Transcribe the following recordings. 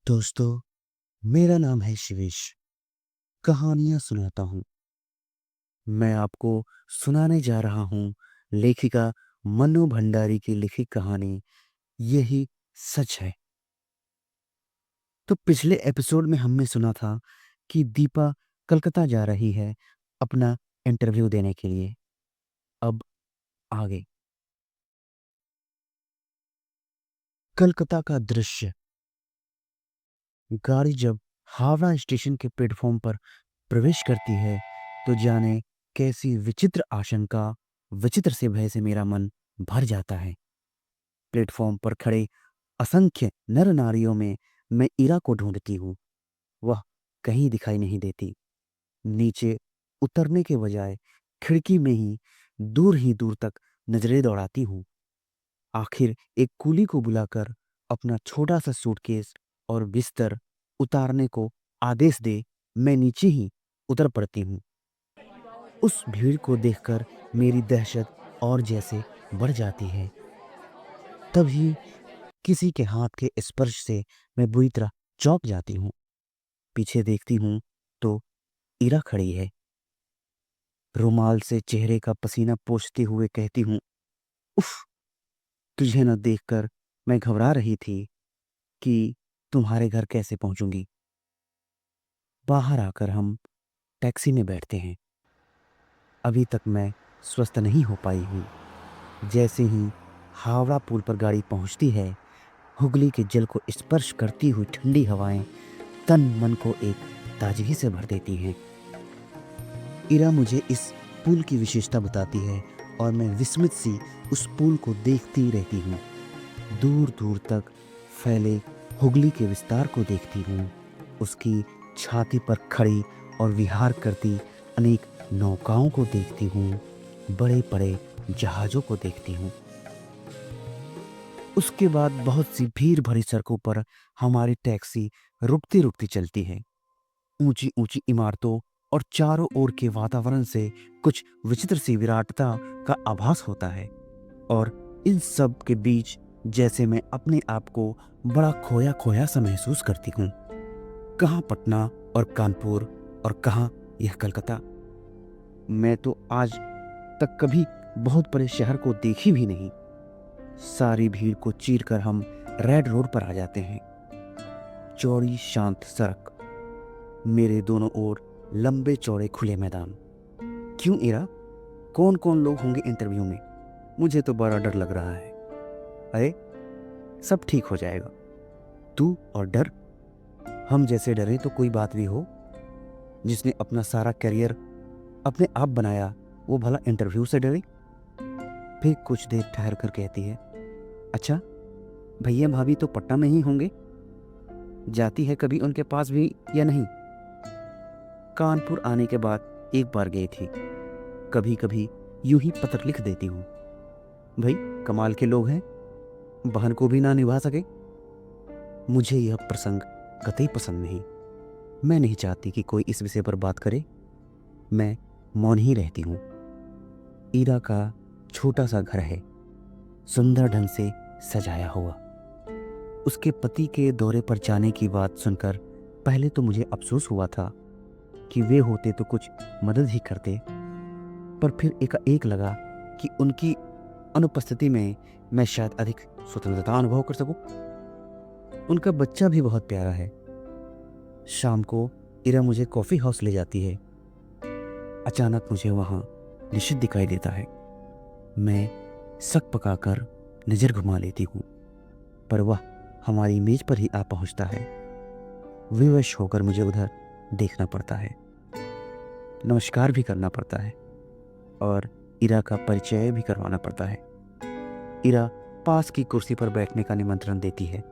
दोस्तों, मेरा नाम है शिवेश। कहानियाँ सुनाता हूँ। मैं आपको सुनाने जा रहा हूँ लेखिका मनु भंडारी की लिखी कहानी यही सच है। तो पिछले एपिसोड में हमने सुना था कि दीपा कलकत्ता जा रही है अपना इंटरव्यू देने के लिए। अब आगे कलकत्ता का दृश्य। गाड़ी जब हावड़ा स्टेशन के प्लेटफॉर्म पर प्रवेश करती है तो जाने कैसी विचित्र आशंका, विचित्र से भय से मेरा मन भर जाता है। प्लेटफॉर्म पर खड़े असंख्य नर नारियों में मैं इरा को ढूंढती हूँ। वह कहीं दिखाई नहीं देती। नीचे उतरने के बजाय खिड़की में ही दूर तक नजरें दौड़ाती हूँ। आखिर एक कूली को बुलाकर अपना छोटा सा सूटकेस और बिस्तर उतारने को आदेश दे मैं नीचे ही उतर पड़ती हूँ। उस भीड़ को देखकर मेरी दहशत और जैसे बढ़ जाती है। तभी किसी के हाथ के स्पर्श से मैं बुरी तरह चौंक जाती हूँ। पीछे देखती हूँ तो इरा खड़ी है। रुमाल से चेहरे का पसीना पोंछते हुए कहती हूँ, उफ, तुझे न देखकर मैं घबरा रही थी कि तुम्हारे घर कैसे पहुंचूंगी। बाहर आकर हम टैक्सी में बैठते हैं। अभी तक मैं स्वस्थ नहीं हो पाई हूँ। जैसे ही हावड़ा पुल पर गाड़ी पहुंचती है, हुगली के जल को स्पर्श करती हुई ठंडी हवाएं तन मन को एक ताजगी से भर देती हैं। इरा मुझे इस पुल की विशेषता बताती है और मैं विस्मित सी उस पुल को देखती रहती हूँ। दूर दूर तक फैले हुगली के विस्तार को देखती हूँ। उसकी छाती पर खड़ी और विहार करती अनेक नौकाओं को देखती हूँ। बड़े बड़े जहाज़ों को देखती हूँ। उसके बाद बहुत सी भीड़ भरी सड़कों पर हमारी टैक्सी रुकती रुकती चलती है। ऊंची ऊंची इमारतों और चारों ओर के वातावरण से कुछ विचित्र सी विराटता का आभास होता है और इन सब के बीच जैसे मैं अपने आप को बड़ा खोया खोया सा महसूस करती हूँ। कहाँ पटना और कानपुर और कहाँ यह कलकत्ता। मैं तो आज तक कभी बहुत बड़े शहर को देखी भी नहीं। सारी भीड़ को चीरकर हम रेड रोड पर आ जाते हैं। चौड़ी शांत सड़क, मेरे दोनों ओर लंबे चौड़े खुले मैदान। क्यों इरा, कौन कौन लोग होंगे इंटरव्यू में? मुझे तो बड़ा डर लग रहा है। अरे, सब ठीक हो जाएगा। तू और डर? हम जैसे डरे तो कोई बात भी हो। जिसने अपना सारा करियर अपने आप बनाया वो भला इंटरव्यू से डरे? फिर कुछ देर ठहर कर कहती है, अच्छा, भैया भाभी तो पटना में ही होंगे। जाती है कभी उनके पास भी या नहीं? कानपुर आने के बाद एक बार गई थी। कभी कभी यूं ही पत्र लिख देती हूँ। भाई, कमाल के लोग हैं, बहन को भी ना निभा सके। मुझे यह प्रसंग कतई पसंद नहीं। मैं नहीं चाहती कि कोई इस विषय पर बात करे। मैं मौन ही रहती हूँ। ईरा का छोटा सा घर है, सुंदर ढंग से सजाया हुआ। उसके पति के दौरे पर जाने की बात सुनकर पहले तो मुझे अफसोस हुआ था कि वे होते तो कुछ मदद ही करते, पर फिर एकाएक लगा कि उनकी अनुपस्थिति में मैं शायद अधिक स्वतंत्रता अनुभव कर सकूं। उनका बच्चा भी बहुत प्यारा है। शाम को इरा मुझे कॉफ़ी हाउस ले जाती है। अचानक मुझे वहाँ निषिद्ध दिखाई देता है। मैं सक पकाकर नज़र घुमा लेती हूँ, पर वह हमारी मेज पर ही आ पहुँचता है। विवश होकर मुझे उधर देखना पड़ता है, नमस्कार भी करना पड़ता है और इरा का परिचय भी करवाना पड़ता है। इरा पास की कुर्सी पर बैठने का निमंत्रण देती है।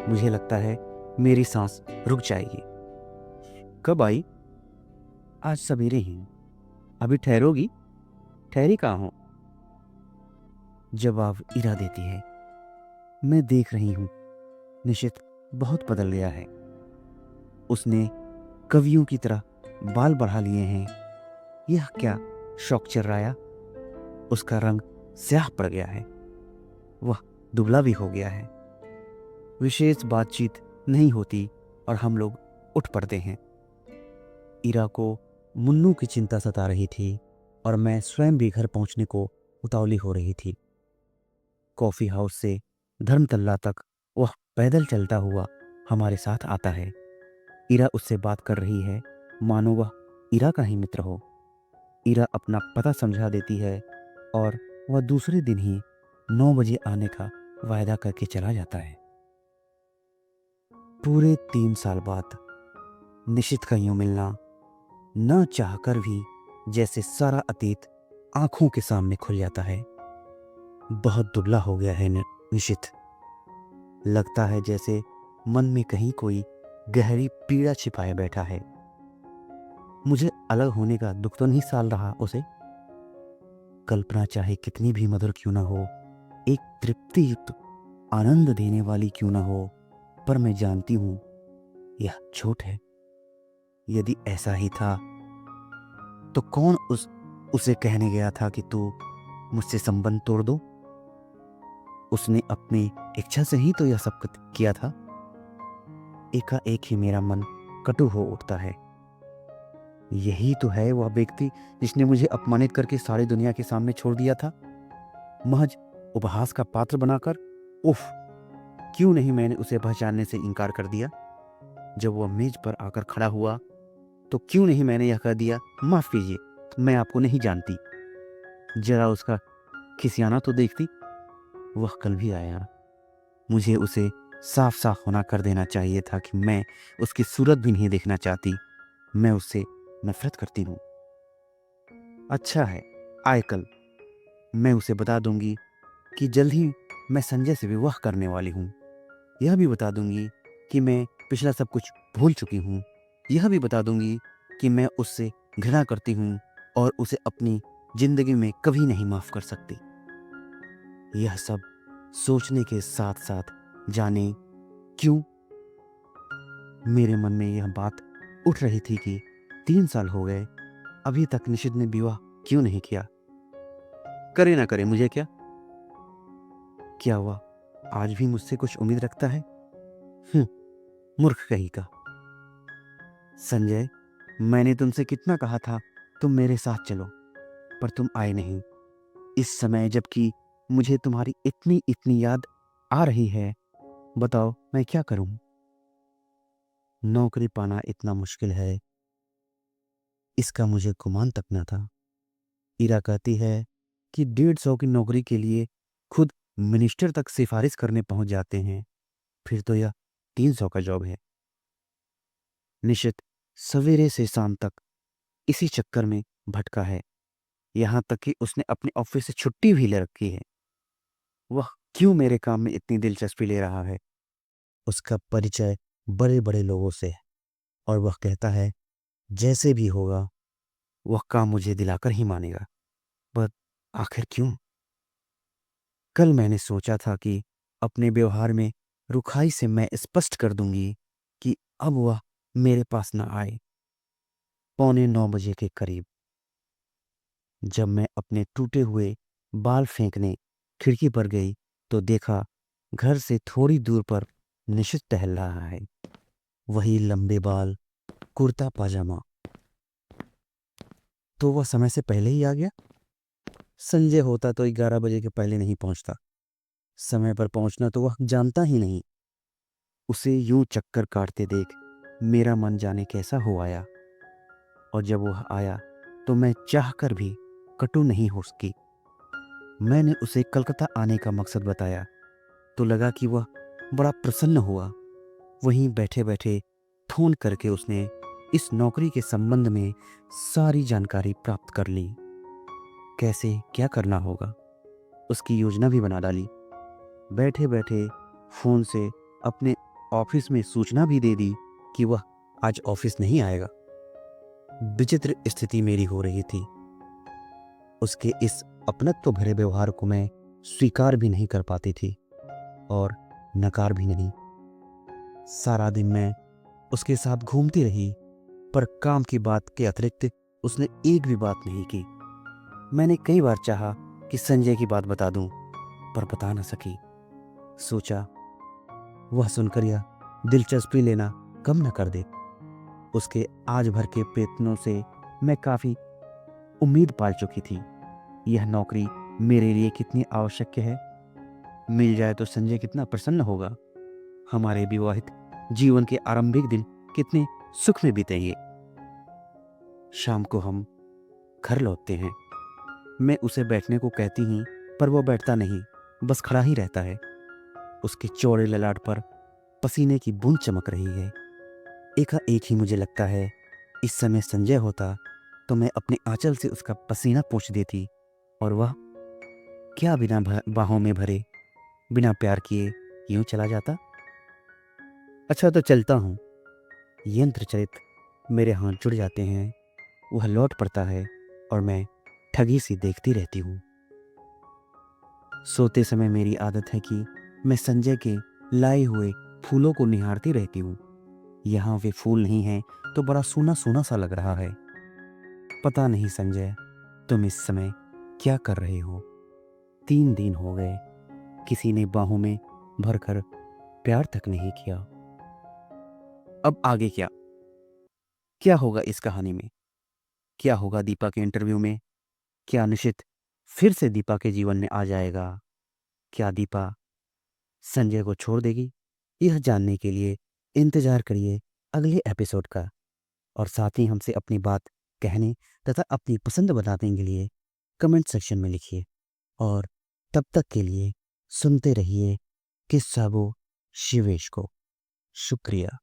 मुझे लगता है मेरी सांस रुक जाएगी। कब आई? आज सवेरे ही। अभी ठहरोगी? ठहरी कहाँ हो? जवाब इरा देती है। मैं देख रही हूँ, निशित बहुत बदल गया है। उसने कवियों की तरह बाल बढ़ा लिए हैं। यह क्या शौक चर्राया? उसका रंग स्याह पड़ गया है। वह दुबला भी हो गया है। विशेष बातचीत नहीं होती और हम लोग उठ पड़ते हैं। इरा को मुन्नू की चिंता सता रही थी और मैं स्वयं भी घर पहुंचने को उतावली हो रही थी। कॉफी हाउस से धर्मतल्ला तक वह पैदल चलता हुआ हमारे साथ आता है। इरा उससे बात कर रही है मानो वह इरा का ही मित्र हो। इरा अपना पता समझा देती है और वह दूसरे दिन ही 9 बजे आने का वायदा करके चला जाता है। पूरे 3 साल बाद निशित का यूं मिलना न चाहकर भी जैसे सारा अतीत आंखों के सामने खुल जाता है। बहुत दुबला हो गया है निशित। लगता है जैसे मन में कहीं कोई गहरी पीड़ा छिपाए बैठा है। मुझे अलग होने का दुख तो नहीं साल रहा उसे। कल्पना चाहे कितनी भी मधुर क्यों ना हो, एक तृप्तियुक्त आनंद देने वाली क्यों ना हो, पर मैं जानती हूं यह झूठ है। यदि ऐसा ही था तो कौन उसे कहने गया था कि तू मुझसे संबंध तोड़ दो। उसने अपनी इच्छा से ही तो यह सब किया था। एकाएक ही मेरा मन कटु हो उठता है। यही तो है वह व्यक्ति जिसने मुझे अपमानित करके सारी दुनिया के सामने छोड़ दिया था, महज उपहास का पात्र बनाकर। उफ, क्यों नहीं मैंने उसे पहचानने से इनकार कर दिया। जब वह मेज पर आकर खड़ा हुआ तो क्यों नहीं मैंने यह कह दिया, माफ कीजिए, मैं आपको नहीं जानती। जरा उसका खिसियाना तो देखती। वह कल भी आया। मुझे उसे साफ साफ होना कर देना चाहिए था कि मैं उसकी सूरत भी नहीं देखना चाहती। मैं उससे नफरत करती हूँ। अच्छा है, आए कल मैं उसे बता दूंगी कि जल्द ही मैं संजय से विवाह करने वाली हूँ। यह भी बता दूंगी कि मैं पिछला सब कुछ भूल चुकी हूँ। यह भी बता दूंगी कि मैं उससे घृणा करती हूँ और उसे अपनी जिंदगी में कभी नहीं माफ कर सकती। यह सब सोचने के साथ साथ जाने क्यों मेरे मन में यह बात उठ रही थी कि 3 साल हो गए, अभी तक निशित ने विवाह क्यों नहीं किया। करे ना करे मुझे क्या वह आज भी मुझसे कुछ उम्मीद रखता है। मूर्ख कहीं का। संजय, मैंने तुमसे कितना कहा था तुम मेरे साथ चलो, पर तुम आए नहीं। इस समय जबकि मुझे तुम्हारी इतनी इतनी याद आ रही है, बताओ मैं क्या करूं। नौकरी पाना इतना मुश्किल है, इसका मुझे गुमान तक न था। इरा कहती है कि 150 की नौकरी के लिए खुद मिनिस्टर तक सिफारिश करने पहुंच जाते हैं, फिर तो यह 300 का जॉब है। निशित सवेरे से शाम तक इसी चक्कर में भटका है, यहां तक कि उसने अपने ऑफिस से छुट्टी भी ले रखी है। वह क्यों मेरे काम में इतनी दिलचस्पी ले रहा है। उसका परिचय बड़े बड़े लोगों से है और वह कहता है जैसे भी होगा वह काम मुझे दिलाकर ही मानेगा। पर आखिर क्यों। कल मैंने सोचा था कि अपने व्यवहार में रुखाई से मैं स्पष्ट कर दूंगी कि अब वह मेरे पास न आए। 8:45 के करीब जब मैं अपने टूटे हुए बाल फेंकने खिड़की पर गई तो देखा घर से थोड़ी दूर पर निशित टहल रहा है। वही लंबे बाल, कुर्ता पाजामा। तो वह समय से पहले ही आ गया। संजय होता तो 11 बजे के पहले नहीं पहुंचता। समय पर पहुंचना तो वह जानता ही नहीं। उसे यूं चक्कर काटते देख मेरा मन जाने कैसा हो आया, और जब वह आया तो मैं चाहकर भी कटु नहीं हो सकी। मैंने उसे कलकत्ता आने का मकसद बताया तो लगा कि वह बड़ा प्रसन्न हुआ। वहीं बैठे बैठे फोन करके उसने इस नौकरी के संबंध में सारी जानकारी प्राप्त कर ली। कैसे क्या करना होगा उसकी योजना भी बना डाली। बैठे बैठे फोन से अपने ऑफिस में सूचना भी दे दी कि वह आज ऑफिस नहीं आएगा। विचित्र स्थिति मेरी हो रही थी। उसके इस अपनत्व भरे व्यवहार को मैं स्वीकार भी नहीं कर पाती थी और नकार भी नहीं। सारा दिन मैं उसके साथ घूमती रही, पर काम की बात के अतिरिक्त उसने एक भी बात नहीं की। मैंने कई बार चाहा कि संजय की बात बता दूं, पर बता न सकी। सोचा वह सुनकर यह दिलचस्पी लेना कम न कर दे। उसके आज भर के प्रयत्नों से मैं काफ़ी उम्मीद पाल चुकी थी। यह नौकरी मेरे लिए कितनी आवश्यक है। मिल जाए तो संजय कितना प्रसन्न होगा। हमारे विवाहित जीवन के आरंभिक दिन कितने सुख में बीतेंगे। शाम को हम घर लौटते हैं। मैं उसे बैठने को कहती हूँ, पर वो बैठता नहीं, बस खड़ा ही रहता है। उसके चौड़े ललाट पर पसीने की बूंद चमक रही है। एकाएक ही मुझे लगता है, इस समय संजय होता तो मैं अपने आंचल से उसका पसीना पोंछ देती और वह क्या बिना बाहों में भरे, बिना प्यार किए यूं चला जाता। अच्छा तो चलता हूँ। यंत्र चलित मेरे हाथ जुड़ जाते हैं। वह लौट पड़ता है और मैं ठगी सी देखती रहती हूँ। सोते समय मेरी आदत है कि मैं संजय के लाए हुए फूलों को निहारती रहती हूँ। यहाँ वे फूल नहीं हैं तो बड़ा सूना सूना सा लग रहा है। पता नहीं संजय, तुम इस समय क्या कर रहे हो। 3 दिन हो गए, किसी ने बाहों में भरकर प्यार तक नहीं किया। अब आगे क्या क्या होगा इस कहानी में? क्या होगा दीपा के इंटरव्यू में? क्या निशित फिर से दीपा के जीवन में आ जाएगा? क्या दीपा संजय को छोड़ देगी? यह जानने के लिए इंतजार करिए अगले एपिसोड का। और साथ ही हमसे अपनी बात कहने तथा अपनी पसंद बताने के लिए कमेंट सेक्शन में लिखिए। और तब तक के लिए सुनते रहिए किस्सा वो शिवेश को। शुक्रिया।